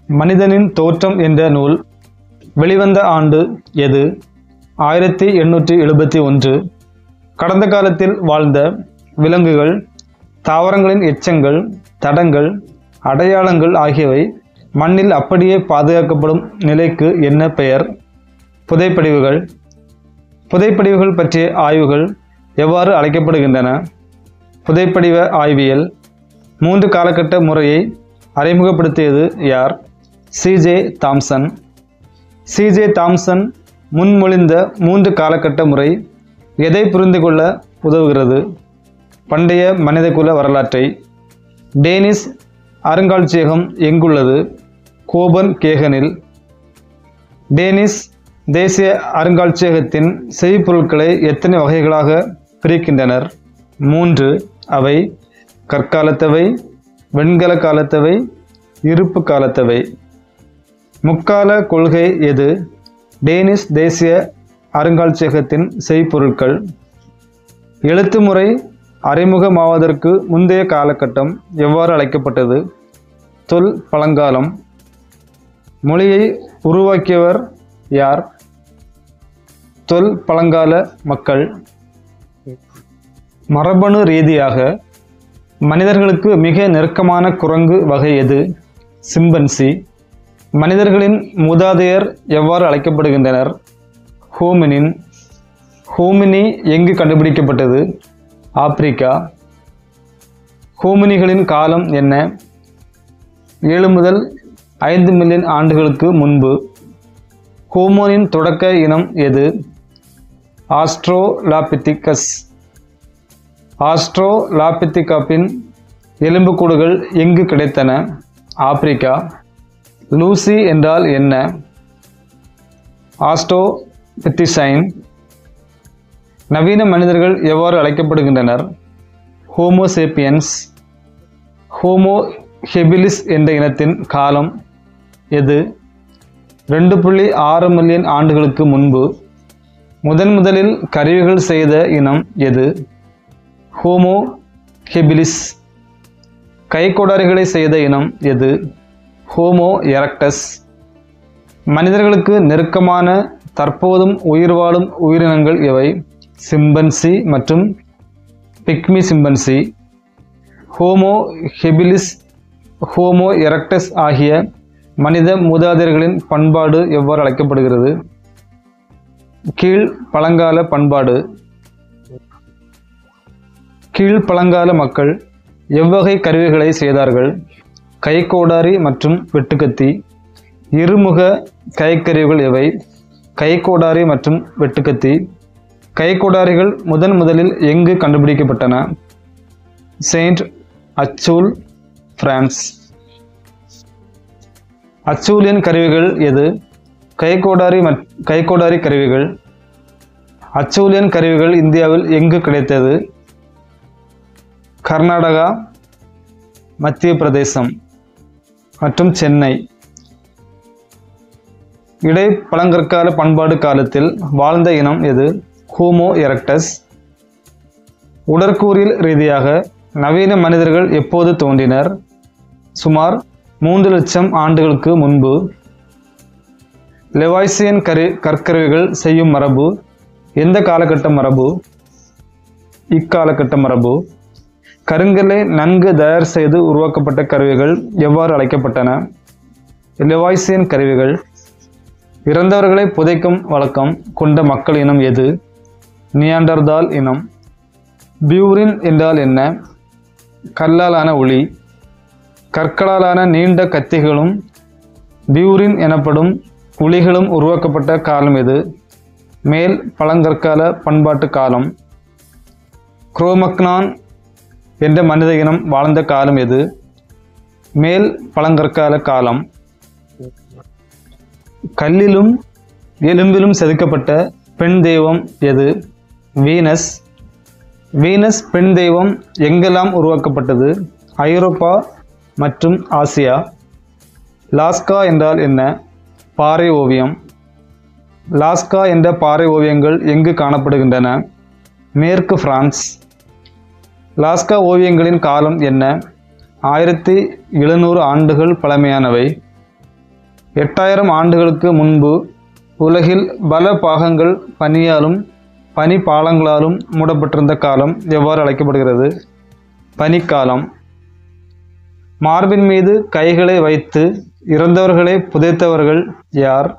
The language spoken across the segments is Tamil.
மனிதனின் தோற்றம் என்ற நூல் வெளிவந்த ஆண்டு எது? 1871. கடந்த காலத்தில் வாழ்ந்த விலங்குகள், தாவரங்களின் எச்சங்கள், தடங்கள், அடையாளங்கள் ஆகியவை மண்ணில் அப்படியே பாதுகாக்கப்படும் நிலைக்கு என்ன பெயர்? புதைப்படிவுகள். புதைப்படிவுகள் பற்றிய ஆய்வுகள் எவ்வாறு அழைக்கப்படுகின்றன? புதைப்படிவ ஆய்வியல். 3 காலகட்ட முறையை அறிமுகப்படுத்தியது யார்? C.J. தாம்சன். C.J. தாம்சன் முன்மொழிந்த 3 காலகட்ட முறை எதை புரிந்து கொள்ள உதவுகிறது? பண்டைய மனிதகுல வரலாற்றை. டேனிஷ் அருங்காட்சியகம் எங்குள்ளது? கோபன்கேகனில். டேனிஷ் தேசிய அருங்காட்சியகத்தின் செய்பொருட்களை எத்தனை வகைகளாக பிரிக்கின்றனர்? 3. அவை கற்காலத்தவை, வெண்கல காலத்தவை, இருப்பு காலத்தவை. முக்கால கொள்கை எது? டேனிஷ் தேசிய அருங்காட்சியகத்தின் செய்பொருட்கள். எழுத்து முறை அறிமுகமாவதற்கு முந்தைய காலகட்டம் எவ்வாறு அழைக்கப்பட்டது? தொல் பழங்காலம். மொழியை உருவாக்கியவர் யார்? தொல் பழங்கால மக்கள். மரபணு ரீதியாக மனிதர்களுக்கு மிக நெருக்கமான குரங்கு வகை எது? சிம்பன்சி. மனிதர்களின் மூதாதையர் எவ்வாறு அழைக்கப்படுகின்றனர்? ஹோமினின். ஹோமினி எங்கு கண்டுபிடிக்கப்பட்டது? ஆப்பிரிக்கா. ஹோமினிகளின் காலம் என்ன? 7 முதல் 5 மில்லியன் ஆண்டுகளுக்கு முன்பு. ஹோமோனின் தொடக்க இனம் எது? ஆஸ்ட்ரோலாபித்திகஸ். ஆஸ்ட்ரோலாபித்திகாப்பின் எலும்புக்கூடுகள் எங்கு கிடைத்தன? ஆப்பிரிக்கா. லூசி என்றால் என்ன? ஆஸ்ட்ரோபித்திசைன். நவீன மனிதர்கள் எவ்வாறு அழைக்கப்படுகின்றனர்? ஹோமோசேப்பியன்ஸ். ஹோமோ ஹெபிலிஸ் என்ற இனத்தின் காலம் எது? 2.6 மில்லியன் ஆண்டுகளுக்கு முன்பு. முதலில் கருவிகள் செய்த இனம் எது? Homo habilis. கைக்கோடாரிகளை செய்த இனம் எது? Homo erectus. மனிதர்களுக்கு நெருக்கமான தற்போதும் உயிர் வாழும் உயிரினங்கள் எவை? சிம்பன்சி மற்றும் PickMe chimpanzee. Homo habilis, homo erectus ஆகிய மனித மூதாதையர்களின் பண்பாடு எவ்வாறு அழைக்கப்படுகிறது? கீழ் பழங்கால பண்பாடு. கீழ்ப்பழங்கால மக்கள் எவ்வகை கருவிகளை செய்தார்கள்? கைக்கோடாரி மற்றும் வெட்டுக்கத்தி. இருமுக கைக்கருவிகள் எவை? கைக்கோடாரி மற்றும் வெட்டுக்கத்தி. கைக்கோடாரிகள் முதலில் எங்கு கண்டுபிடிக்கப்பட்டன? Saint அச்சூல், France. அச்சூலியன் கருவிகள் எது? கைக்கோடாரி கருவிகள். அச்சூலியன் கருவிகள் இந்தியாவில் எங்கு கிடைத்தது? கர்நாடகா, மத்திய பிரதேசம் மற்றும் சென்னை. இடைப்பழங்கற்கால பண்பாடு காலத்தில் வாழ்ந்த இனம் எது? Homo erectus. உடற்கூறியல் ரீதியாக நவீன மனிதர்கள் எப்போது தோன்றினர்? சுமார் 3 லட்சம் ஆண்டுகளுக்கு முன்பு. லெவாய்சியன் கற்கருவிகள் செய்யும் மரபு எந்த காலகட்ட மரபு? இக்காலகட்ட மரபு. கருங்கல்லை நன்கு தயார் செய்து உருவாக்கப்பட்ட கருவிகள் எவ்வாறு அழைக்கப்பட்டன? லெவாய்சியன் கருவிகள். இறந்தவர்களை புதைக்கும் வழக்கம் கொண்ட மக்கள் இனம் எது? நியாண்டர்தால் இனம். பியூரின் என்றால் என்ன? கல்லாலான உளி. கற்களாலான நீண்ட கத்திகளும் பியூரின் எனப்படும் உளிகளும் உருவாக்கப்பட்ட காலம் எது? மேல் பழங்கற்கால பண்பாட்டு காலம். குரோமக்னான் என்ற மனித இனம் வாழ்ந்த காலம் எது? மேல் பழங்கற்கால காலம். கல்லிலும் எலும்பிலும் செதுக்கப்பட்ட பெண் தெய்வம் எது? வீனஸ். வீனஸ் பெண் தெய்வம் எங்கெல்லாம் உருவாக்கப்பட்டது? ஐரோப்பா மற்றும் ஆசியா. லாஸ்கா என்றால் என்ன? பாறை ஓவியம். லாஸ்கா என்ற பாறை ஓவியங்கள் எங்கு காணப்படுகின்றன? மேற்கு பிரான்ஸ். லாஸ்கா ஓவியங்களின் காலம் என்ன? 1700 ஆண்டுகள் பழமையானவை. 8000 ஆண்டுகளுக்கு முன்பு உலகில் பல பாகங்கள் பனியாலும் பனிப்பாலங்களாலும் மூடப்பட்டிருந்த காலம் எவ்வாறு அழைக்கப்படுகிறது? பனிக்காலம். மார்பின் மீது கைகளை வைத்து இறந்தவர்களை புதைத்தவர்கள் யார்?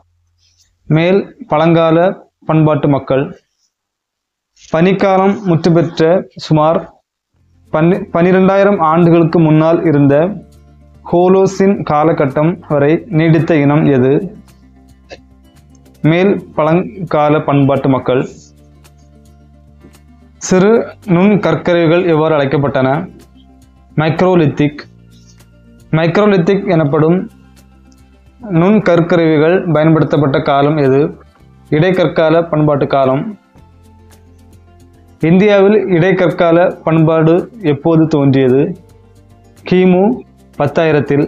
மேல் பழங்கால பண்பாட்டு மக்கள். பனிக்காலம் முற்றுப்பெற்ற சுமார் 12000 ஆண்டுகளுக்கு முன்னால் இருந்த ஹோலோசின் காலகட்டம் வரை நீடித்த இனம் எது? மேல் பழங்கால பண்பாட்டு மக்கள். சிறு நுண் கற்கருவிகள் எவ்வாறு அழைக்கப்பட்டன? மைக்ரோலித்திக். மைக்ரோலித்திக் எனப்படும் நுண் கற்கருவிகள் பயன்படுத்தப்பட்ட காலம் எது? இடைக்கற்கால பண்பாட்டு காலம். இந்தியாவில் இடைக்கற்கால பண்பாடு எப்போது தோன்றியது? கிமு 10,000.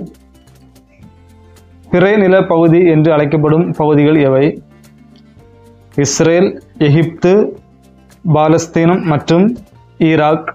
பிறை நில பகுதி என்று அழைக்கப்படும் பகுதிகள் எவை? இஸ்ரேல், எகிப்து, பாலஸ்தீனம் மற்றும் ஈராக்.